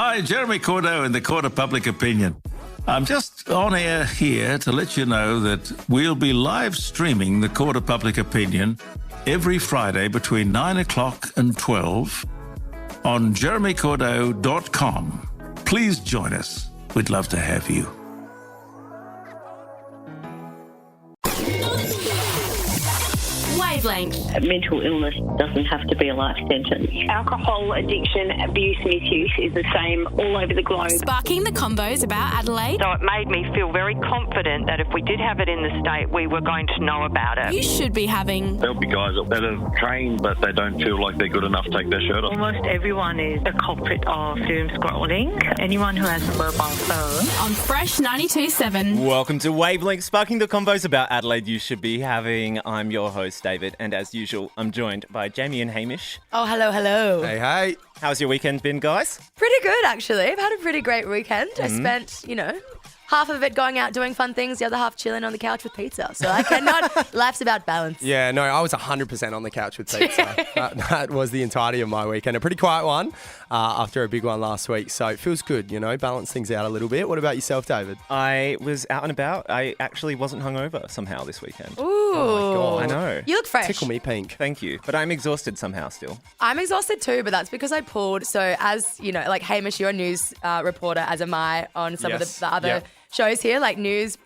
Hi, Jeremy Cordeaux in the Court of Public Opinion. I'm just on air here to let you know that we'll be live streaming the Court of Public Opinion every Friday between 9 o'clock and 12 on jeremycordeaux.com. Please join us. We'd love to have you. Wavelength. Mental illness doesn't have to be a life sentence. Alcohol addiction, abuse, misuse is the same all over the globe. Sparking the convos about Adelaide. So it made me feel very confident that if we did have it in the state, we were going to know about it. You should be having... There'll be guys that are trained, but they don't feel like they're good enough to take their shirt off. Almost everyone is a culprit of doom scrolling. Anyone who has a mobile phone. On Fresh 92.7. Welcome to Wavelength, sparking the convos about Adelaide you should be having. I'm your host, David, and as usual, I'm joined by Jamie and Hamish. Oh, hello, hello. Hey. How's your weekend been, guys? Pretty good, actually. I've had a pretty great weekend. I spent, half of it going out doing fun things, the other half chilling on the couch with pizza. So I cannot, life's about balance. Yeah, no, I was 100% on the couch with pizza. That was the entirety of my weekend. A pretty quiet one after a big one last week. So it feels good, balance things out a little bit. What about yourself, David? I was out and about. I actually wasn't hungover somehow this weekend. Ooh. Oh, my God. I know. You look fresh. Tickle me pink. Thank you. But I'm exhausted somehow still. I'm exhausted too, but that's because I pulled. So as, like Hamish, you're a news reporter, as am I, on some of the other shows here, like news,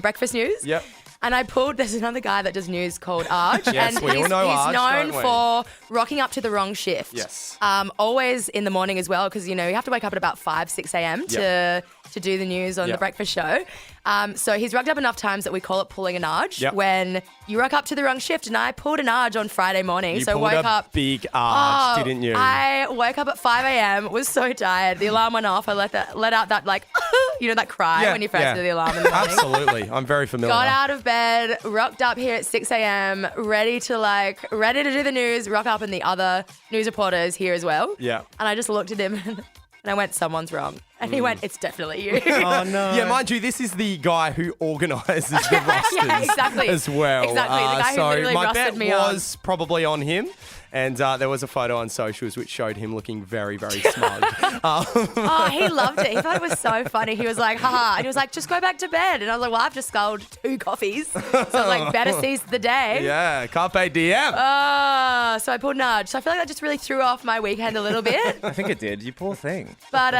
breakfast news. Yep. And I pulled, there's another guy that does news called Arj. Yes, and we all know he's Arj, known don't we? for rocking up to the wrong shift. Yes. Always in the morning as well, because, you have to wake up at about 5, 6 a.m. to do the news on the breakfast show. So he's rocked up enough times that we call it pulling an Arj when you rock up to the wrong shift. And I pulled an Arj on Friday morning. You so pulled woke a up. big Arj, didn't you? I woke up at 5 a.m., was so tired. The alarm went off. I let out that, that cry when you first do the alarm in the morning. Absolutely. I'm very familiar. Got out of bed, rocked up here at 6 a.m., ready to do the news, rock up, and the other news reporters here as well. Yeah. And I just looked at him and I went, someone's wrong. And he went, it's definitely you. Oh, no. Yeah, mind you, this is the guy who organises the rosters exactly. as well. Exactly, the guy who literally my rostered bet me on. was probably on him. And there was a photo on socials which showed him looking very, very smug. Oh, he loved it. He thought it was so funny. He was like, haha. And he was like, just go back to bed. And I was like, well, I've just sculled 2 coffees. So I was like, better seize the day. Yeah, carpe diem. So I pulled nudge. So I feel like that just really threw off my weekend a little bit. I think it did. You poor thing. But,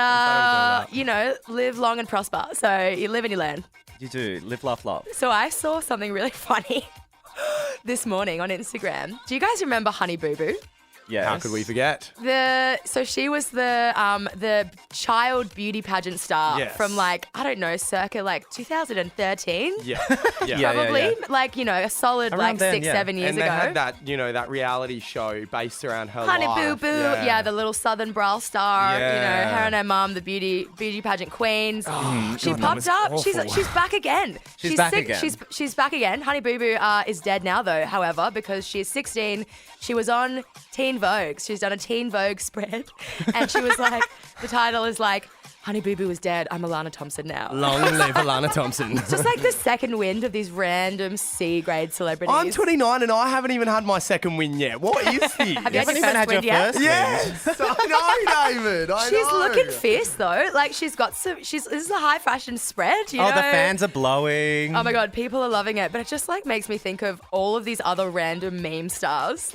live long and prosper. So you live and you learn. You do. Live, laugh, love. So I saw something really funny this morning on Instagram. Do you guys remember Honey Boo Boo? Yes. How could we forget? So she was the child beauty pageant star from circa 2013. Yeah. Probably a solid Around then, 6, 7 years and ago. they had that, that reality show based around her Honey life. Boo Boo, the little Southern Brawl star. Yeah. Her and her mum, the beauty pageant queens. She God, that popped was up. awful. She's back again. She's back sick. again. She's back again. Honey Boo Boo is dead now though. However, because she's 16, she was on Teen Vogue. She's done a Teen Vogue spread, and she was like, the title is like, Honey Boo Boo is dead. I'm Alana Thompson now. Long live Alana Thompson. It's just like the second wind of these random C-grade celebrities. I'm 29 and I haven't even had my second win yet. What is this? Have you had haven't your even first had win your yet? first win. Yes, I know, David. I know. She's looking fierce though. Like she's got some. This is a high fashion spread. You know? The fans are blowing. Oh my God, people are loving it. But it just makes me think of all of these other random meme stars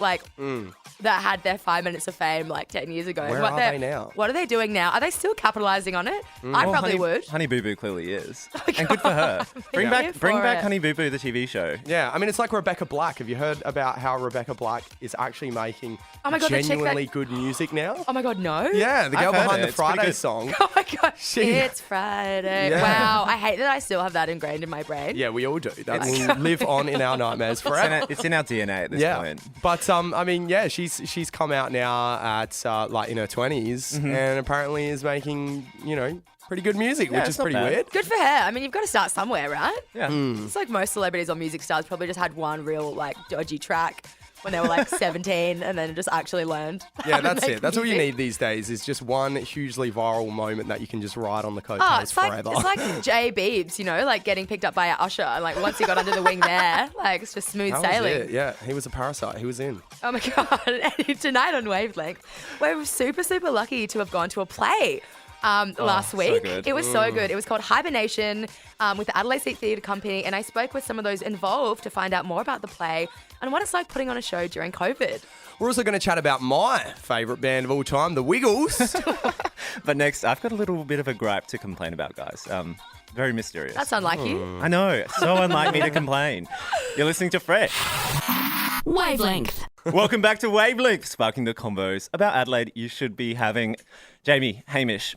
that had their 5 minutes of fame 10 years ago. Where are they now? What are they doing now? Are they still capitalizing on it? I probably would. Honey Boo Boo clearly is. Oh and good for her. Bring here for back it. Honey Boo Boo, the TV show. Yeah, I mean, it's like Rebecca Black. Have you heard about how Rebecca Black is actually making Oh my God, the chick genuinely good music now? Oh my God, no. Yeah, the girl I've heard behind it. the It's pretty Friday good. song. Oh my God, it's Friday. Yeah. Wow, I hate that I still have that ingrained in my brain. Yeah, we all do. That will live on in our nightmares forever. It's in our DNA at this point. But I mean, yeah, she's come out now at in her 20s and apparently is making pretty good music, which it's is not pretty bad. weird. Good for her. I mean, you've got to start somewhere, right? Yeah. It's like most celebrities or music stars probably just had one real dodgy track when they were 17 and then just actually learned. Yeah, how to that's make it. That's all you music. need these days is just one hugely viral moment that you can just ride on the coattails It's forever. like Jay Beebs, getting picked up by an usher. And once he got under the wing there, it's just smooth That was sailing. it. Yeah, he was a parasite. He was in. Oh my God. And tonight on Wavelength, we're super, super lucky to have gone to a play last week. good. It was so good. It was called Hibernation with the Adelaide Theatre Company, and I spoke with some of those involved to find out more about the play and what it's like putting on a show during COVID. We're also going to chat about my favourite band of all time, The Wiggles. But next, I've got a little bit of a gripe to complain about, guys. Very mysterious. That's unlike you. I know. So unlike me to complain. You're listening to Fresh. Wavelength. Welcome back to Wavelength, sparking the convos about Adelaide you should be having. Jamie, Hamish,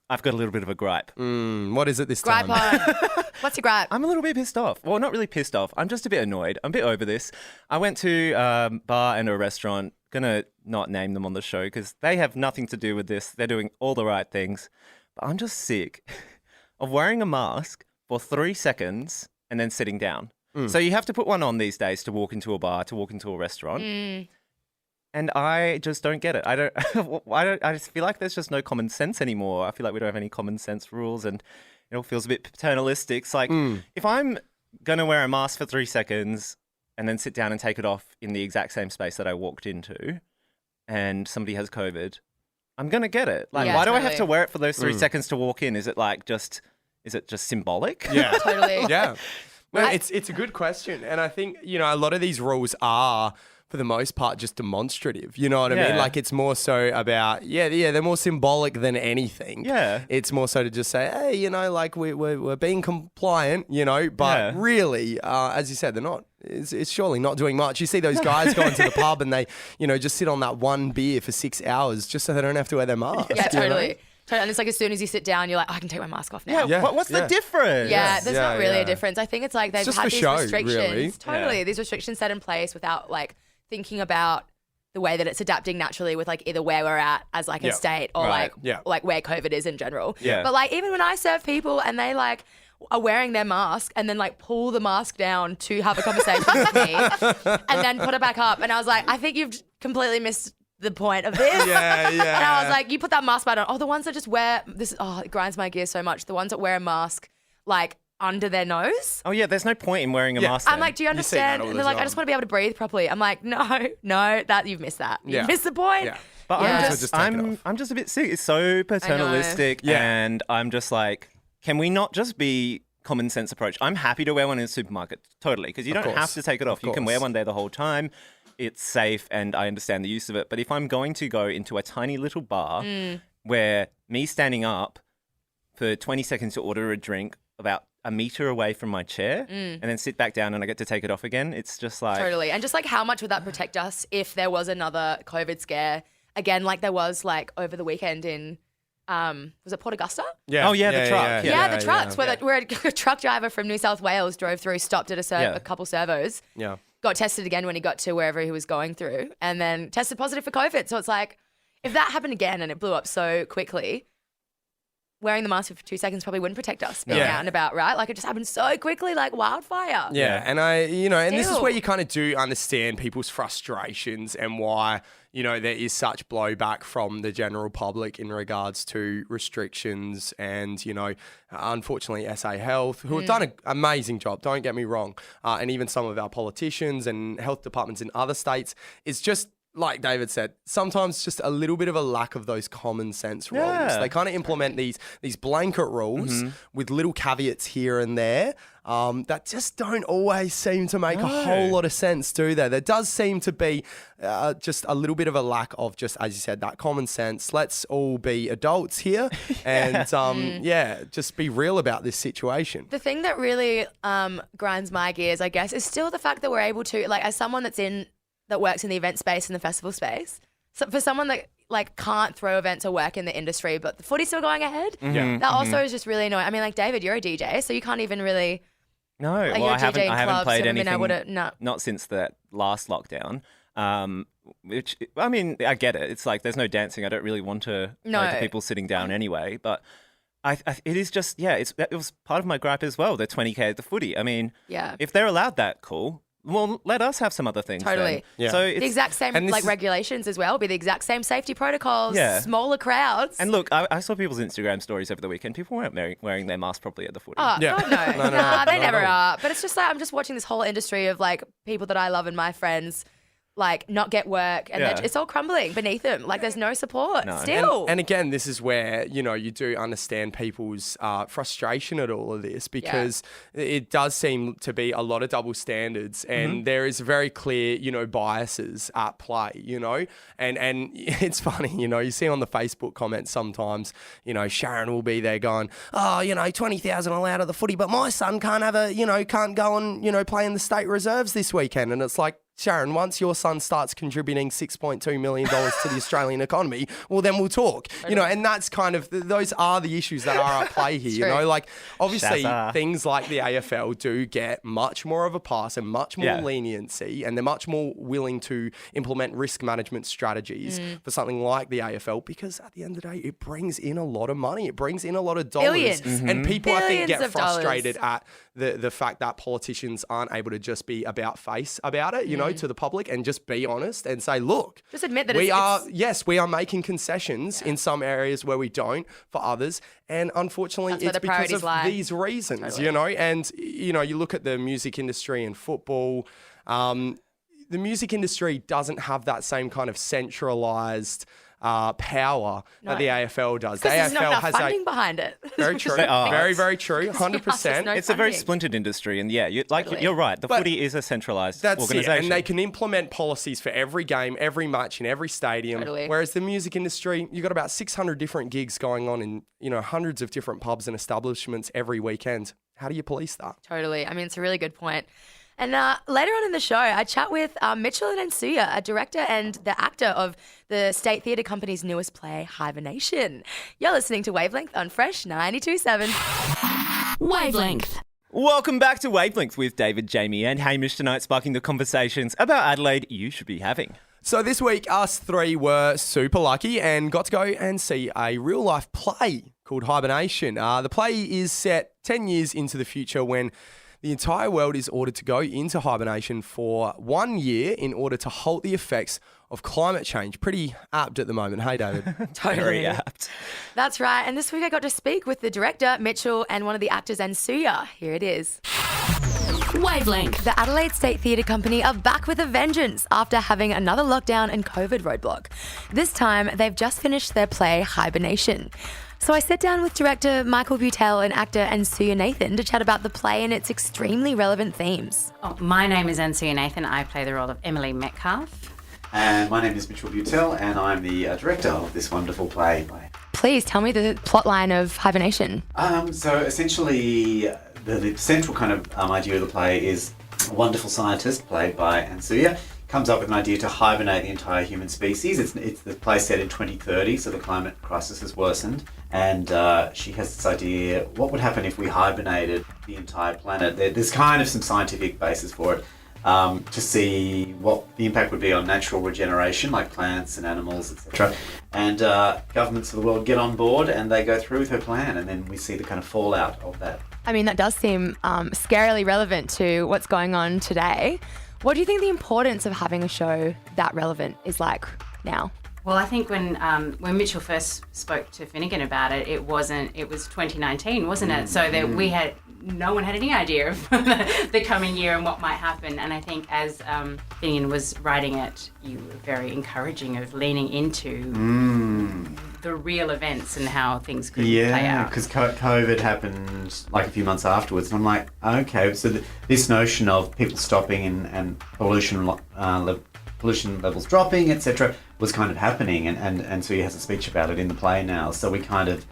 I've got a little bit of a gripe. What is it this Gripe time? on. What's your gripe? I'm a little bit pissed off. Well, not really pissed off. I'm just a bit annoyed. I'm a bit over this. I went to a bar and a restaurant. Gonna not name them on the show because they have nothing to do with this. They're doing all the right things. But I'm just sick of wearing a mask for 3 seconds and then sitting down. So you have to put one on these days to walk into a bar, to walk into a restaurant. And I just don't get it. I just feel like there's just no common sense anymore. I feel like we don't have any common sense rules and it all feels a bit paternalistic. It's like if I'm going to wear a mask for 3 seconds and then sit down and take it off in the exact same space that I walked into and somebody has COVID, I'm going to get it. Like, why do I have to wear it for those 3 seconds to walk in? Is it just symbolic? Yeah. Totally. Yeah. No, it's a good question. And I think, a lot of these rules are, for the most part, just demonstrative. You know what I mean? Like, it's more so about, they're more symbolic than anything. Yeah. It's more so to just say, hey, like, we're being compliant, but really, as you said, they're not. It's surely not doing much. You see those guys going to the pub and they, just sit on that one beer for 6 hours just so they don't have to wear their mask. Yeah, totally. And it's like as soon as you sit down, you're like, I can take my mask off now. Yeah. What's the difference? Yeah, there's not really a difference. I think it's like they've had these restrictions. Really. Totally. These restrictions set in place without like thinking about the way that it's adapting naturally with like either where we're at as like a state or like where COVID is in general. Yeah. But like even when I serve people and they like are wearing their mask and then like pull the mask down to have a conversation with me and then put it back up. And I was like, I think you've completely missed the point of this. Yeah. And I was like, you put that mask back on. Oh, the ones that just wear this. Oh, it grinds my gears so much. The ones that wear a mask like under their nose. Oh yeah, there's no point in wearing a mask. I'm like, do you understand? And they're like, I just want to be able to breathe properly. I'm like, no, that you've missed that. You missed the point. Yeah. But I'm just a bit sick. It's so paternalistic, Yeah. and I'm just like, can we not just be common sense approach? I'm happy to wear one in a supermarket, totally, because you don't have to take it off. You can wear one there the whole time. It's safe and I understand the use of it. But if I'm going to go into a tiny little bar where me standing up for 20 seconds to order a drink about a metre away from my chair and then sit back down and I get to take it off again, it's just like... Totally. And just like how much would that protect us if there was another COVID scare? Again, like there was like over the weekend in... was it Port Augusta? Yeah. Oh, yeah, the truck. Yeah, the trucks where a truck driver from New South Wales drove through, stopped at a couple servos. Yeah. Got tested again when he got to wherever he was going through and then tested positive for COVID. So it's like, if that happened again and it blew up so quickly, wearing the mask for 2 seconds probably wouldn't protect us being out and about, right? Like it just happened so quickly, like wildfire. Yeah, and this is where you kind of do understand people's frustrations and why, there is such blowback from the general public in regards to restrictions and, unfortunately SA Health, who have done an amazing job, don't get me wrong, and even some of our politicians and health departments in other states, it's just, like David said, sometimes just a little bit of a lack of those common sense rules. Yeah. They kind of implement these blanket rules with little caveats here and there that just don't always seem to make a whole lot of sense, do they? There does seem to be just a little bit of a lack of just, as you said, that common sense. Let's all be adults here and, just be real about this situation. The thing that really grinds my gears, I guess, is still the fact that we're able to, like, as someone that works in the event space and the festival space. So for someone that like can't throw events or work in the industry, but the footy's still going ahead, that also is just really annoying. I mean, like David, you're a DJ, so you can't even really. No, like, well, I haven't played anything. No. Not since that last lockdown. Which I mean, I get it. It's like there's no dancing. I don't really want to play to people sitting down anyway. But it is just it was part of my gripe as well. The 20K at the footy. I mean, if they're allowed that, cool. Well, let us have some other things. Totally. Then. Yeah. So the exact same regulations as well, be the exact same safety protocols, smaller crowds. And look, I saw people's Instagram stories over the weekend. People weren't wearing their masks properly at the footy. Oh, God, no. Nah, they never are. But it's just like I'm just watching this whole industry of like people that I love and my friends like not get work, and it's all crumbling beneath them. Like there's no support still. And again, this is where, you know, you do understand people's frustration at all of this, because it does seem to be a lot of double standards, and there is very clear, you know, biases at play, you know, and it's funny, you know, you see on the Facebook comments sometimes, you know, Sharon will be there going, oh, you know, 20,000 allowed at the footy, but my son can't go and, you know, play in the state reserves this weekend. And it's like, Sharon, once your son starts contributing $6.2 million to the Australian economy, well, then we'll talk. You know, and that's kind of, those are the issues that are at play here. You know, like obviously things like the AFL do get much more of a pass and much more leniency, and they're much more willing to implement risk management strategies for something like the AFL, because at the end of the day, it brings in a lot of money. It brings in a lot of dollars. Billions. And people, I think, Billions get of dollars. frustrated at the fact that politicians aren't able to just be about face about it, you know, to the public, and just be honest and say, look, just admit that we are making concessions in some areas where we don't for others. And unfortunately, it's because of these reasons, you know, and, you know, you look at the music industry and football, the music industry doesn't have that same kind of centralized power that the AFL does. The there's AFL not enough has funding behind it. Very true. Very, very true. 100%. It's a very splintered industry, and you're right. The footy is a centralised organisation, and they can implement policies for every game, every match, in every stadium. Whereas the music industry, you've got about 600 different gigs going on in, you know, hundreds of different pubs and establishments every weekend. How do you police that? Totally. I mean, it's a really good point. And later on in the show, I chat with Mitchell and Ansuya, a director and the actor of the State Theatre Company's newest play, Hibernation. You're listening to Wavelength on Fresh 92.7. Wavelength. Welcome back to Wavelength with David, Jamie and Hamish tonight, sparking the conversations about Adelaide you should be having. So this week, us three were super lucky and got to go and see a real-life play called Hibernation. The play is set 10 years into the future, when the entire world is ordered to go into hibernation for 1 year in order to halt the effects of climate change. Pretty apt at the moment, hey, David? Totally. Very apt. That's right. And this week I got to speak with the director, Mitchell, and one of the actors, Ansuya. Here it is. Wavelength. The Adelaide State Theatre Company are back with a vengeance after having another lockdown and COVID roadblock. This time, they've just finished their play, Hibernation. So I sit down with director Mitchell Butel and actor Ansuya Nathan to chat about the play and its extremely relevant themes. My name is Ansuya Nathan. I play the role of Emily Metcalf. And my name is Mitchell Butel, and I'm the director of this wonderful play. Please tell me the plotline of Hibernation. So essentially, the central kind of idea of the play is a wonderful scientist, played by Ansuya, comes up with an idea to hibernate the entire human species. It's the play set in 2030, so the climate crisis has worsened. And she has this idea, what would happen if we hibernated the entire planet? There's kind of some scientific basis for it, to see what the impact would be on natural regeneration, like plants and animals, etc. And governments of the world get on board and they go through with her plan, and then we see the kind of fallout of that. I mean, that does seem scarily relevant to what's going on today. What do you think the importance of having a show that relevant is like now? Well, I think when Mitchell first spoke to Finnegan about it, it was 2019, wasn't it? So that no one had any idea of the coming year and what might happen. And I think as Finnegan was writing it, you were very encouraging of leaning into the real events and how things could play out. Yeah, because COVID happened like a few months afterwards, and I'm like, okay, so this notion of people stopping and pollution levels dropping, etc., was kind of happening, and so he has a speech about it in the play now. So we kind of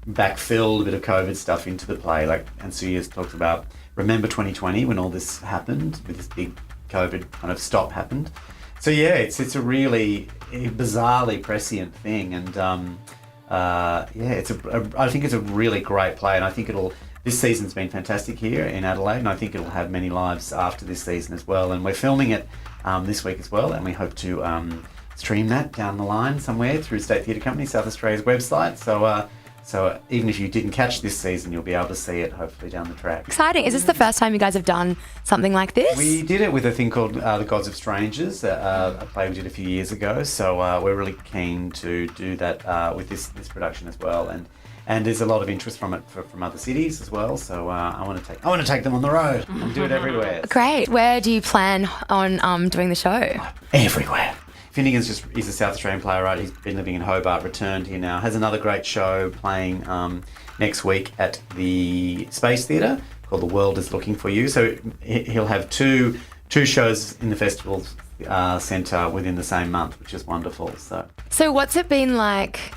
backfilled a bit of COVID stuff into the play, like Ansuya's talked about. Remember 2020 when all this happened, with this big COVID kind of stop happened. So yeah, it's a really bizarrely prescient thing, and I think it's a really great play, and I think this season's been fantastic here in Adelaide, and I think it'll have many lives after this season as well. And we're filming it this week as well, and we hope to stream that down the line somewhere through State Theatre Company, South Australia's website. So So even if you didn't catch this season, you'll be able to see it hopefully down the track. Exciting. Is this the first time you guys have done something like this? We did it with a thing called The Gods of Strangers, a play we did a few years ago. So we're really keen to do that with this production as well. And there's a lot of interest from it from other cities as well. So I want to take them on the road and do it everywhere. Great. Where do you plan on doing the show? Everywhere. Finnegan's he's a South Australian playwright. He's been living in Hobart, returned here now. Has another great show playing next week at the Space Theatre called The World is Looking for You. So he'll have two shows in the festival centre within the same month, which is wonderful. So what's it been like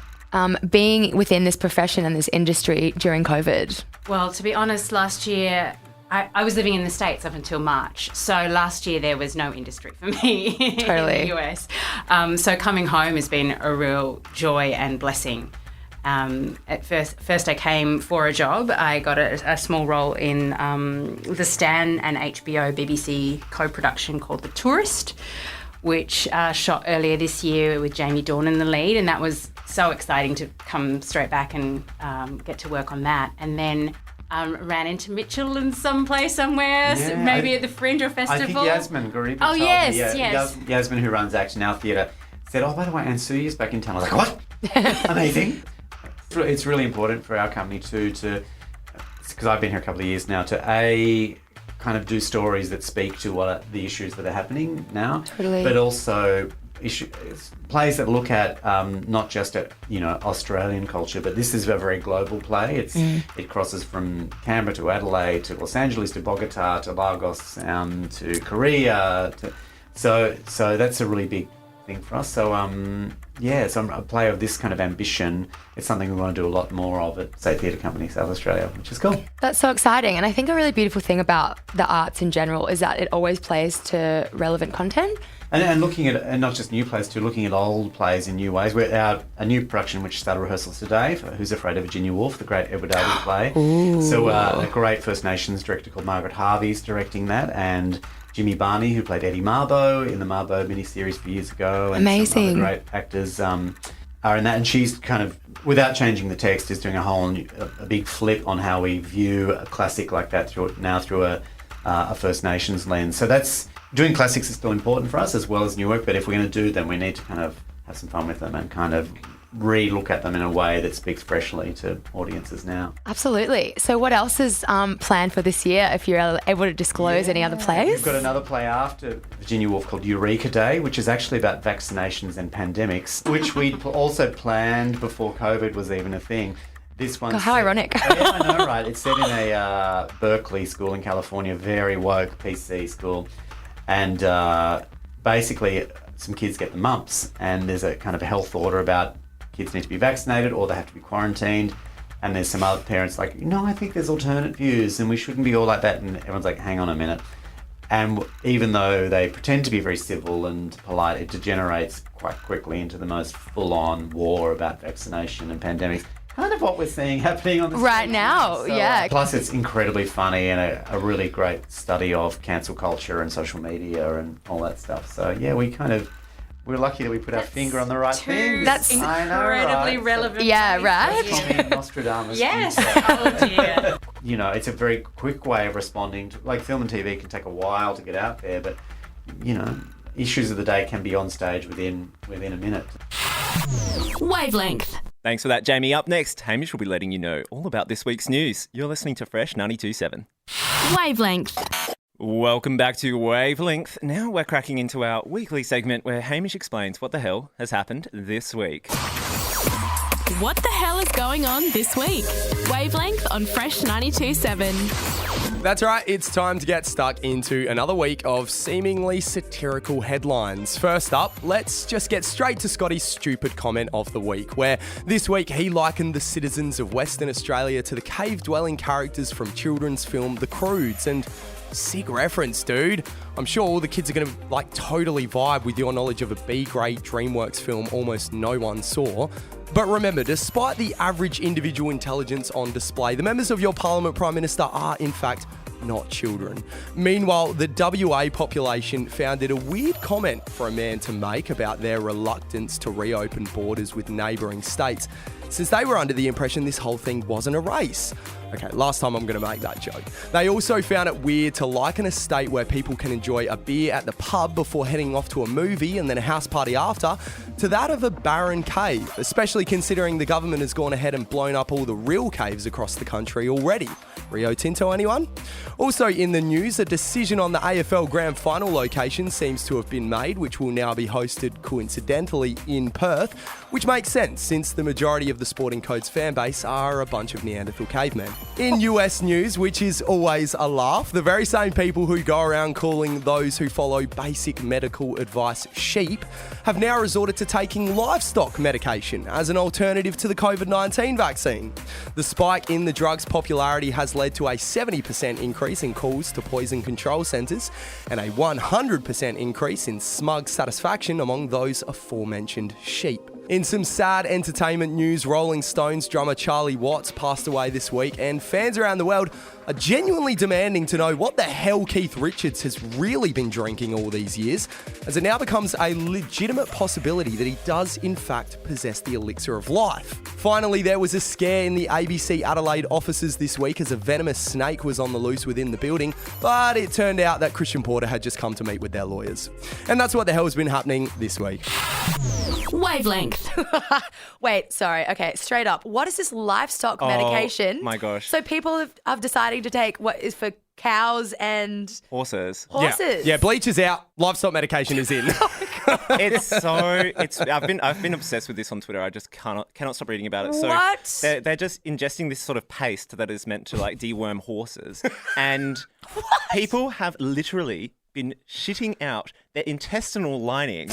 being within this profession and this industry during COVID? Well, to be honest, last year I was living in the States up until March. So last year there was no industry for me Totally. in the US. So coming home has been a real joy and blessing. At first I came for a job. I got a small role in the Stan and HBO BBC co-production called The Tourist, which shot earlier this year with Jamie Dornan in the lead, and that was so exciting to come straight back and get to work on that. And then ran into Mitchell in some place somewhere, maybe at the Fringe or Festival. I think Yasmin Gariba told me. Yes. Yasmin, who runs Action Now Theatre, said, "Oh, by the way, Ansuya's back in town." I was like, "What? Amazing!" It's really important for our company too, because I've been here a couple of years now, to kind of do stories that speak to what the issues that are happening now, Totally. but also plays that look at not just at Australian culture, but this is a very global play. It crosses from Canberra to Adelaide to Los Angeles to Bogota to Lagos to Korea. So that's a really big thing for us. So so a play of this kind of ambition. It's something we want to do a lot more of at, say, Theatre Company South Australia, which is cool. That's so exciting. And I think a really beautiful thing about the arts in general is that it always plays to relevant content. And looking at, and not just new plays too, looking at old plays in new ways. We're a new production which started rehearsals today for Who's Afraid of Virginia Woolf, the great Edward Albee play. Ooh. So a great First Nations director called Margaret Harvey's directing that, and Jimmy Barney, who played Eddie Mabo in the Mabo miniseries for years ago. And Amazing. Some other great actors are in that. And she's kind of, without changing the text, is doing a big flip on how we view a classic like that through a First Nations lens. So that's... Doing classics is still important for us as well as new work, but if we're going to do them, we need to kind of have some fun with them and kind of re-look at them in a way that speaks freshly to audiences now. Absolutely. So what else is planned for this year, if you're able to disclose any other plays? We've got another play after Virginia Woolf called Eureka Day, which is actually about vaccinations and pandemics, which we also planned before COVID was even a thing. This one. How ironic. Yeah, I know, right? It's set in a Berkeley school in California, very woke PC school. And basically some kids get the mumps, and there's a kind of a health order about kids need to be vaccinated or they have to be quarantined. And there's some other parents like, I think there's alternate views and we shouldn't be all like that. And everyone's like, hang on a minute. And even though they pretend to be very civil and polite, it degenerates quite quickly into the most full-on war about vaccination and pandemics. Kind of what we're seeing happening on the right now, yeah. Plus, it's incredibly funny and a really great study of cancel culture and social media and all that stuff. So, yeah, we're lucky that we put our finger on the right thing. That's incredibly relevant. Yeah, right? Tommy Nostradamus. Yes. Oh, dear. It's a very quick way of responding to, like, film and TV can take a while to get out there, but, issues of the day can be on stage within a minute. Wavelength. Thanks for that, Jamie. Up next, Hamish will be letting you know all about this week's news. You're listening to Fresh 92.7. Wavelength. Welcome back to Wavelength. Now we're cracking into our weekly segment where Hamish explains what the hell has happened this week. What the hell is going on this week? Wavelength on Fresh 92.7. That's right, it's time to get stuck into another week of seemingly satirical headlines. First up, let's just get straight to Scotty's stupid comment of the week, where this week he likened the citizens of Western Australia to the cave-dwelling characters from children's film The Croods, and sick reference, dude. I'm sure all the kids are going to totally vibe with your knowledge of a B-grade DreamWorks film almost no one saw. But remember, despite the average individual intelligence on display, the members of your Parliament Prime Minister are, in fact, not children. Meanwhile, the WA population found it a weird comment for a man to make about their reluctance to reopen borders with neighbouring states, since they were under the impression this whole thing wasn't a race. Okay, last time I'm going to make that joke. They also found it weird to liken a state where people can enjoy a beer at the pub before heading off to a movie and then a house party after to that of a barren cave, especially considering the government has gone ahead and blown up all the real caves across the country already. Rio Tinto, anyone? Also in the news, a decision on the AFL Grand Final location seems to have been made, which will now be hosted coincidentally in Perth, which makes sense since the majority of the Sporting Codes fan base are a bunch of Neanderthal cavemen. In US news, which is always a laugh, the very same people who go around calling those who follow basic medical advice sheep have now resorted to taking livestock medication as an alternative to the COVID-19 vaccine. The spike in the drug's popularity has led to a 70% increase in calls to poison control centres and a 100% increase in smug satisfaction among those aforementioned sheep. In some sad entertainment news, Rolling Stones drummer Charlie Watts passed away this week, and fans around the world are genuinely demanding to know what the hell Keith Richards has really been drinking all these years, as it now becomes a legitimate possibility that he does in fact possess the elixir of life. Finally, there was a scare in the ABC Adelaide offices this week as a venomous snake was on the loose within the building, but it turned out that Christian Porter had just come to meet with their lawyers. And that's what the hell has been happening this week. Wavelength. Wait, sorry. Okay, straight up. What is this livestock medication? Oh my gosh. So people have decided to take what is for cows and horses. Yeah, bleach is out. Livestock medication is in. I've been obsessed with this on Twitter. I just cannot stop reading about it. So What? They're just ingesting this sort of paste that is meant to like deworm horses, and people have literally been shitting out their intestinal lining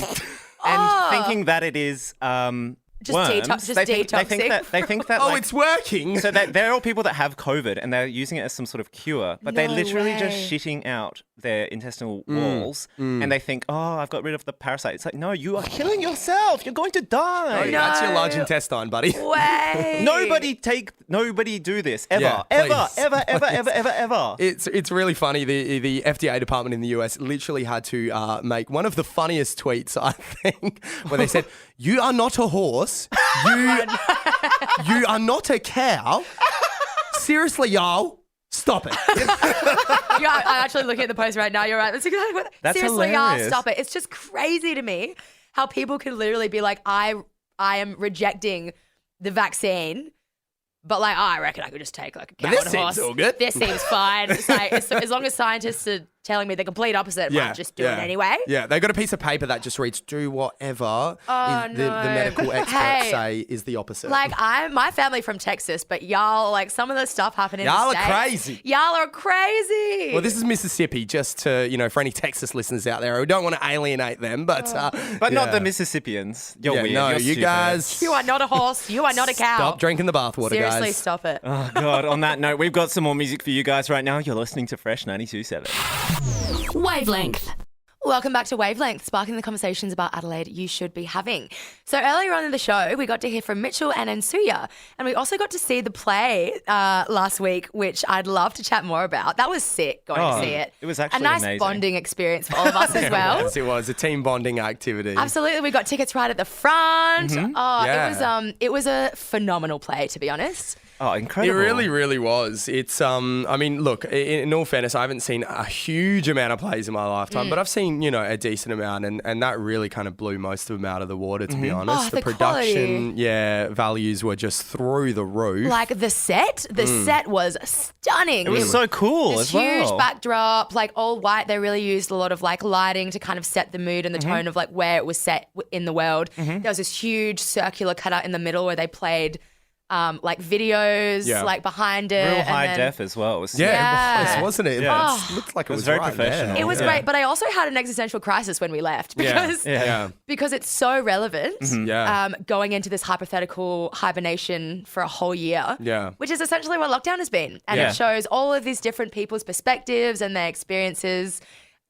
and thinking that it is Just worms. detoxing. They think that Oh, it's working. So that they're all people that have COVID and they're using it as some sort of cure, but they're No literally way. just shitting out their intestinal walls, and they think, oh, I've got rid of the parasite. It's like, no, you are killing yourself. You're going to die. No, that's your large intestine, buddy. Way. Nobody do this ever, Yeah, ever, please. ever. It's really funny. The FDA department in the US literally had to make one of the funniest tweets, I think, where they said, "You are not a horse. You are not a cow. Seriously, y'all. Stop it." Yeah, I'm actually looking at the post right now. You're right. That's exactly what. That's Seriously, hilarious. stop it. It's just crazy to me how people can literally be like, I am rejecting the vaccine, but like, I reckon I could just take like a cow But this and a horse. seems all good. This seems fine. It's like, as long as scientists are telling me the complete opposite, I'll just do it anyway. Yeah, they got a piece of paper that just reads, "Do whatever the no. medical experts Hey, say is the opposite." Like, my family from Texas, but y'all, like, some of the stuff happening in Y'all the are States, crazy. Y'all are crazy. Well, this is Mississippi, just to, for any Texas listeners out there who don't want to alienate them, but Not the Mississippians. You're weird. No, You're you stupid. guys. You are not a horse. You are not a cow. Stop drinking the bathwater, Seriously, guys. stop it. Oh, God. On that note, we've got some more music for you guys right now. You're listening to Fresh 92.7. Wavelength. Welcome back to Wavelength, sparking the conversations about Adelaide you should be having. So earlier on in the show, we got to hear from Mitchell and Ansuya, and we also got to see the play last week, which I'd love to chat more about. That was sick going to see it. It was actually a nice amazing. bonding experience for all of us as well. It was a team bonding activity. Absolutely, we got tickets right at the front. Mm-hmm. Yeah. It was a phenomenal play, to be honest. Oh, incredible. It really, really was. It's, I mean, look, in all fairness, I haven't seen a huge amount of plays in my lifetime, but I've seen, a decent amount, and that really kind of blew most of them out of the water, to be honest. Oh, the production, values were just through the roof. Like the set was stunning. It was so cool this as well. huge backdrop, like all white. They really used a lot of like lighting to kind of set the mood and the tone of like where it was set in the world. There was this huge circular cutout in the middle where they played like videos like behind it. Real high and then, def as well. It was It Yeah. was, wasn't it? Yeah. It looked like it was very right professional. there. It was great, but I also had an existential crisis when we left because because it's so relevant. Yeah. Going into this hypothetical hibernation for a whole year, Yeah. which is essentially what lockdown has been, and it shows all of these different people's perspectives and their experiences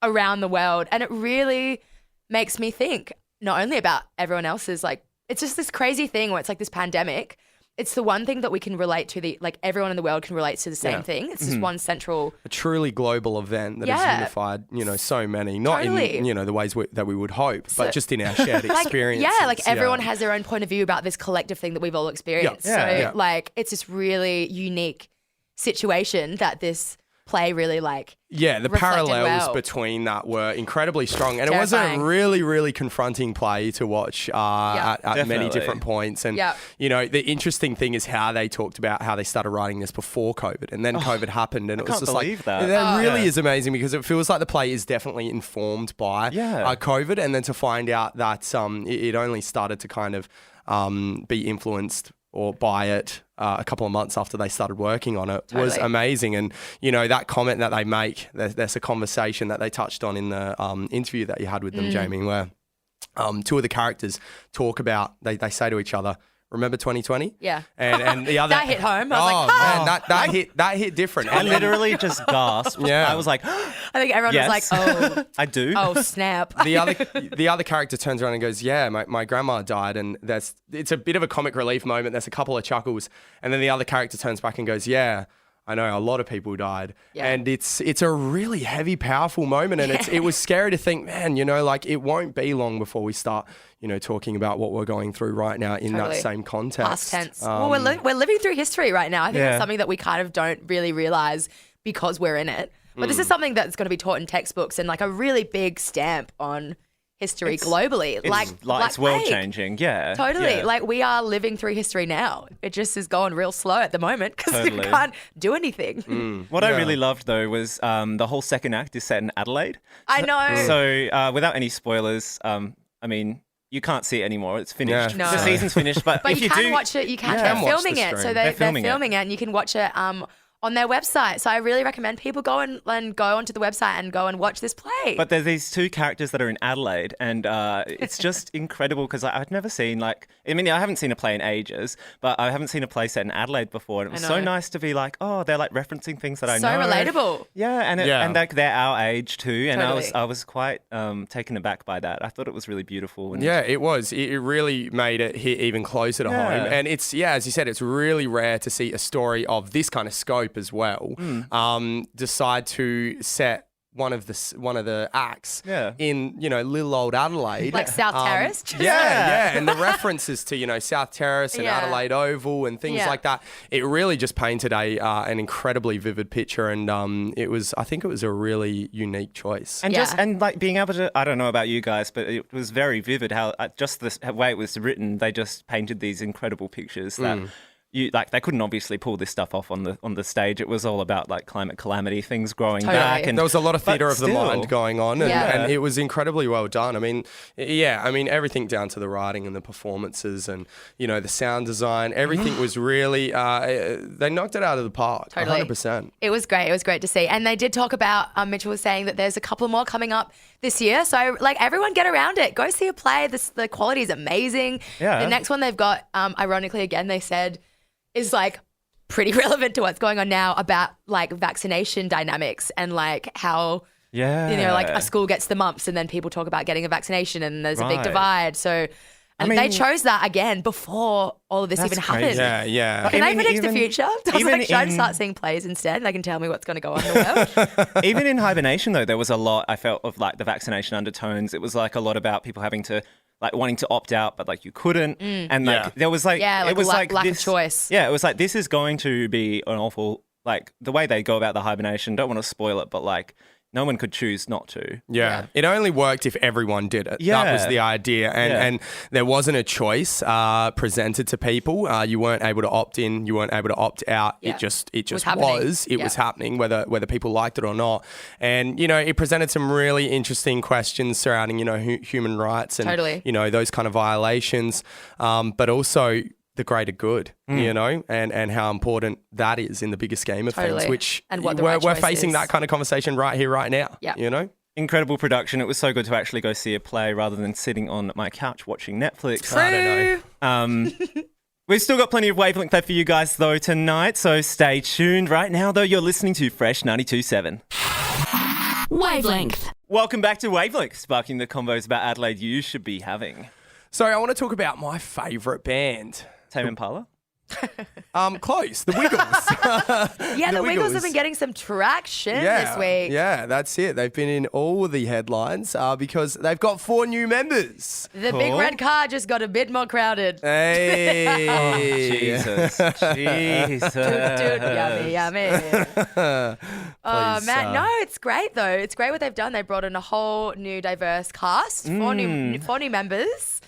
around the world, and it really makes me think not only about everyone else's, like, it's just this crazy thing where it's like this pandemic it's the one thing that we can relate to. Like everyone in the world can relate to the same thing. It's just one central, a truly global event that has unified, so many, not in the ways that we would hope, but just in our shared experience. Everyone has their own point of view about this collective thing that we've all experienced. It's this really unique situation that this play really the parallels between that were incredibly strong, and Terrifying. It was a really, really confronting play to watch at many different points. And the interesting thing is how they talked about how they started writing this before COVID, and then COVID happened, and it was just that really is amazing, because it feels like the play is definitely informed by COVID, and then to find out that it only started to kind of be influenced or by it a couple of months after they started working on it was amazing. And, that comment that they make, there's a conversation that they touched on in the interview that you had with them, Jamie, where two of the characters talk about, they say to each other, remember 2020? Yeah. And the other... that hit home. I was man, that hit different. I literally just gasped. I was like... I think everyone was like, oh... I do. Oh, snap. The other character turns around and goes, yeah, my grandma died, and it's a bit of a comic relief moment. There's a couple of chuckles. And then the other character turns back and goes, yeah, I know a lot of people died. Yeah. And it's a really heavy, powerful moment. And it was scary to think, man, it won't be long before we start, talking about what we're going through right now in that same context. Past tense. Well, we're living through history right now. I think that's something that we kind of don't really realize because we're in it. But this is something that's going to be taught in textbooks, and a really big stamp on history globally. It's world changing, Totally. Yeah. We are living through history now. It just is going real slow at the moment because we can't do anything. What I really loved, though, was the whole second act is set in Adelaide. I know. So without any spoilers, you can't see it anymore. It's finished. No. The season's finished. But if you can watch it. You can. They're filming it. So they're filming it, and you can watch it on their website. So I really recommend people go onto the website and go and watch this play. But there's these two characters that are in Adelaide, and it's just incredible because I've never seen I haven't seen a play in ages, but I haven't seen a play set in Adelaide before, and it was so nice to be they're referencing things that I know. So relatable. Yeah, and they're our age too, and totally. I was quite taken aback by that. I thought it was really beautiful. And it was. It really made it hit even closer to home, and it's as you said, it's really rare to see a story of this kind of scope as well decide to set one of the acts in little old Adelaide, like South Terrace. And the references to South Terrace and Adelaide Oval and things like that. It really just painted an incredibly vivid picture, and I think it was a really unique choice. And being able to, I don't know about you guys, but it was very vivid how just the way it was written. They just painted these incredible pictures that. They couldn't obviously pull this stuff off on the stage. It was all about climate calamity, things growing back, and there was a lot of theatre of the mind going on, and it was incredibly well done. Everything down to the writing and the performances, and the sound design, everything was really they knocked it out of the park. Totally. 100%. It was great. It was great to see, and they did talk about. Mitchell was saying that there's a couple more coming up this year, so everyone get around it. Go see a play. The quality is amazing. The next one they've got, ironically again, they said. Is pretty relevant to what's going on now about vaccination dynamics and how a school gets the mumps and then people talk about getting a vaccination and there's a big divide. So they chose that again before all of this even happened. Can they predict the future? I was should I start seeing plays instead and they can tell me what's going to go on in the world? Even in Hibernation though, there was a lot I felt of the vaccination undertones. It was a lot about people having to wanting to opt out, but you couldn't, and there was it was lack this, of choice. Yeah, it was this is going to be an awful the way they go about the hibernation. Don't want to spoil it, but no one could choose not to. Yeah. It only worked if everyone did it. Yeah. That was the idea. And there wasn't a choice presented to people. You weren't able to opt in. You weren't able to opt out. Yeah. It just was. Happening. It was happening, whether people liked it or not. And, it presented some really interesting questions surrounding, human rights and, those kind of violations. But also the greater good, and how important that is in the bigger scheme of things, which and what we're facing that kind of conversation right here, right now, Incredible production. It was so good to actually go see a play rather than sitting on my couch watching Netflix. True. I don't know. We've still got plenty of Wavelength left for you guys, though, tonight, so stay tuned. Right now, though, you're listening to Fresh 92.7. Wavelength. Welcome back to Wavelength, sparking the convos about Adelaide you should be having. So I want to talk about my favourite band. Tame Impala? Close. The Wiggles. Yeah, the Wiggles have been getting some traction this week. Yeah, that's it. They've been in all the headlines because they've got 4 new members. The big red car just got a bit more crowded. Hey. Oh, Jesus. Jesus. Yummy, yummy. Oh, man. No, it's great, though. It's great what they've done. They brought in a whole new diverse cast, 4 new members.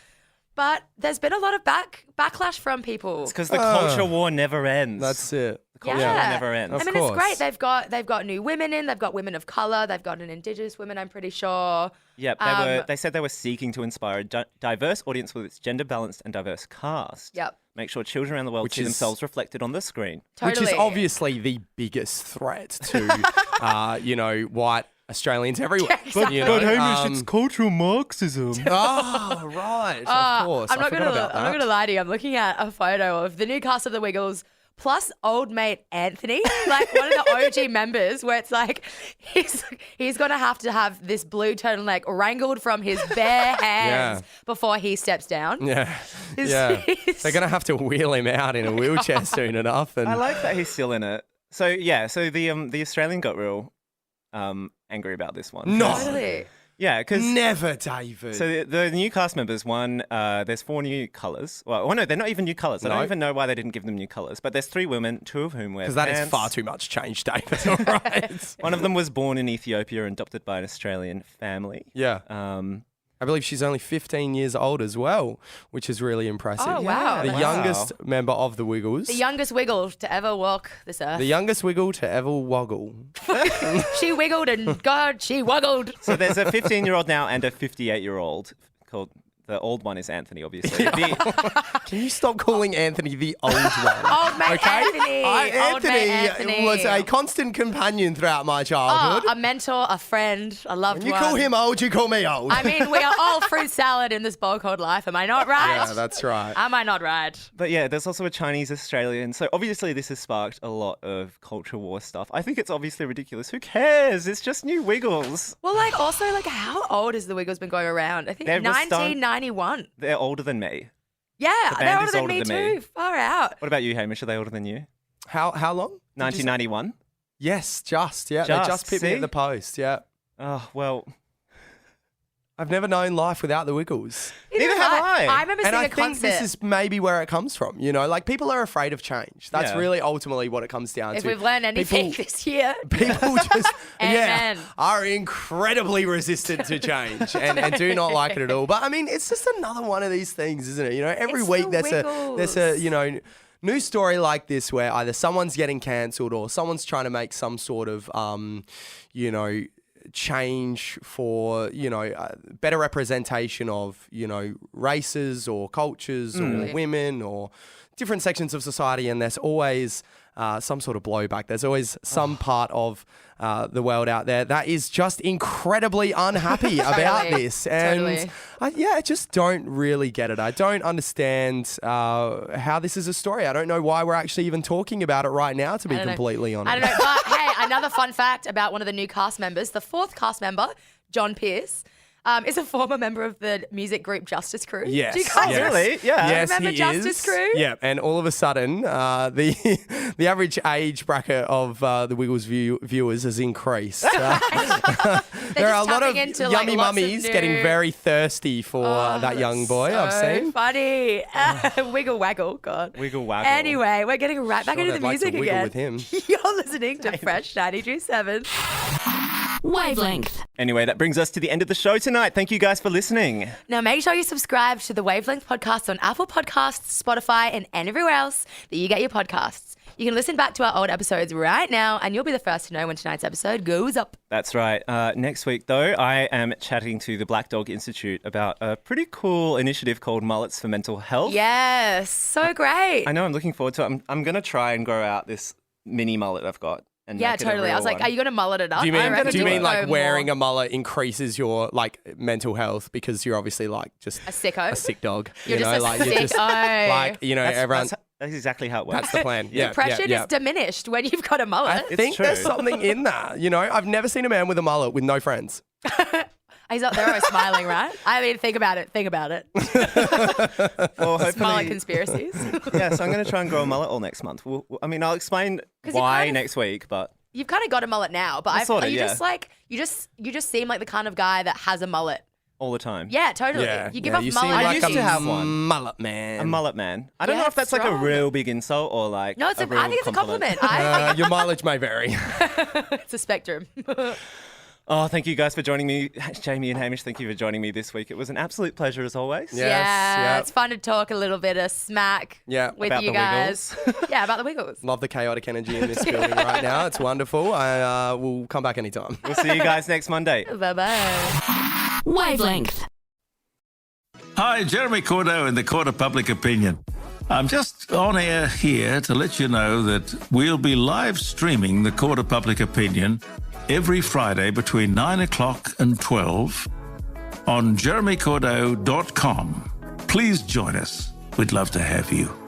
But there's been a lot of backlash from people. It's because the culture war never ends. That's it. The culture war never ends. I mean, it's great. They've got new women in. They've got women of colour. They've got an Indigenous woman, I'm pretty sure. Yep. They said they were seeking to inspire a diverse audience with its gender-balanced and diverse cast. Yep. Make sure children around the world see themselves reflected on the screen. Totally. Which is obviously the biggest threat to, white Australians everywhere. Exactly. But Hamish, it's cultural Marxism. Oh, right. Of course. I'm not going to lie to you. I'm looking at a photo of the new cast of the Wiggles plus old mate Anthony, like one of the OG members, where it's like he's going to have this blue turtleneck wrangled from his bare hands before he steps down. Yeah. They're going to have to wheel him out in a wheelchair soon enough. And I like that he's still in it. So the Australian got real angry about this one. No. Totally. Yeah, because never, David. So the new cast members, there's 4 new colours. Well, no, they're not even new colours. I don't even know why they didn't give them new colours. But there's 3 women, 2 of whom wear pants. Because that is far too much change, David. All right. One of them was born in Ethiopia and adopted by an Australian family. Yeah. I believe she's only 15 years old as well, which is really impressive. Oh, wow. The youngest member of the Wiggles. The youngest Wiggle to ever walk this earth. The youngest Wiggle to ever woggle. She wiggled and God, she woggled. So there's a 15-year-old now and a 58-year-old called... The old one is Anthony, obviously. Can you stop calling Anthony the old one? Old mate Anthony. Anthony was a constant companion throughout my childhood. A mentor, a friend, a loved when you one. call him old, you call me old. I mean, we are all fruit salad in this bowl called life. Am I not right? Yeah, that's right. Am I not right? But yeah, there's also a Chinese Australian. So obviously this has sparked a lot of culture war stuff. I think it's obviously ridiculous. Who cares? It's just new Wiggles. Well, also, how old has the Wiggles been going around? I think 1991. They're older than me. Yeah, they're older than me than too. Far out. What about you, Hamish? Are they older than you? How long? 1991? Yes, they just picked me at the post, yeah. Oh, well... I've never known life without the Wiggles. Neither have I. I remember seeing a concert. And I think this is maybe where it comes from. People are afraid of change. That's really ultimately what it comes down to. If we've learned anything this year. People just, are incredibly resistant to change and do not like it at all. But I mean, it's just another one of these things, isn't it? Every week there's a news story like this where either someone's getting cancelled or someone's trying to make some sort of, change for better representation of races or cultures or women or different sections of society, and there's always some sort of blowback. There's always some part of the world out there that is just incredibly unhappy about this, and I just don't really get it. I don't understand how this is a story. I don't know why we're actually even talking about it right now, to be completely honest. I don't know, but hey, another fun fact about one of the new cast members, the 4th cast member, John Pierce, is a former member of the music group Justice Crew. Yes. Do you guys really? Yeah. Yes, remember he Justice is. Crew? Yeah, and all of a sudden, the average age bracket of the Wiggles viewers has increased. There are a lot of yummy mummies getting very thirsty for that young boy, I've seen. Funny. Wiggle waggle, God. Wiggle waggle. Anyway, we're getting right back into the music again. With him. You're listening to Fresh 92.7. Wavelength. Anyway, that brings us to the end of the show tonight. Thank you guys for listening. Now, make sure you subscribe to the Wavelength podcast on Apple Podcasts, Spotify, and everywhere else that you get your podcasts. You can listen back to our old episodes right now, and you'll be the first to know when tonight's episode goes up. That's right. Next week, though, I am chatting to the Black Dog Institute about a pretty cool initiative called Mullets for Mental Health. Yes, so great. I know, I'm looking forward to it. I'm going to try and grow out this mini mullet I've got. Yeah, totally. I was like, are you going to mullet it up? Do you mean like wearing a mullet increases your mental health because you're obviously just a sicko, a sick dog? You're just a sicko. Everyone. That's exactly how it works. That's the plan. Depression is diminished when you've got a mullet. I think there's something in that. I've never seen a man with a mullet with no friends. I He's up there always smiling, right? I mean, think about it. Well, Smile at conspiracies. Yeah, so I'm going to try and grow a mullet all next month. I'll explain why next week, but... You've kind of got a mullet now, but you just seem like the kind of guy that has a mullet. All the time. Yeah, totally. Yeah. You give off you mullet. seem like I used to have one. Mullet man. A mullet man. I don't Yeah, know if that's like a strong. real big insult or like No, I think it's a compliment. Your mileage may vary. It's a spectrum. Oh, thank you guys for joining me. Jamie and Hamish, thank you for joining me this week. It was an absolute pleasure as always. Yes, yeah, yep. It's fun to talk a little bit of smack with about you the guys. Yeah, about the Wiggles. Love the chaotic energy in this building right now. It's wonderful. We'll come back anytime. We'll see you guys next Monday. Bye-bye. Wavelength. Hi, Jeremy Cordeaux in the Court of Public Opinion. I'm just on air here to let you know that we'll be live streaming the Court of Public Opinion every Friday between 9 o'clock and 12 on jeremycordeaux.com. Please join us. We'd love to have you.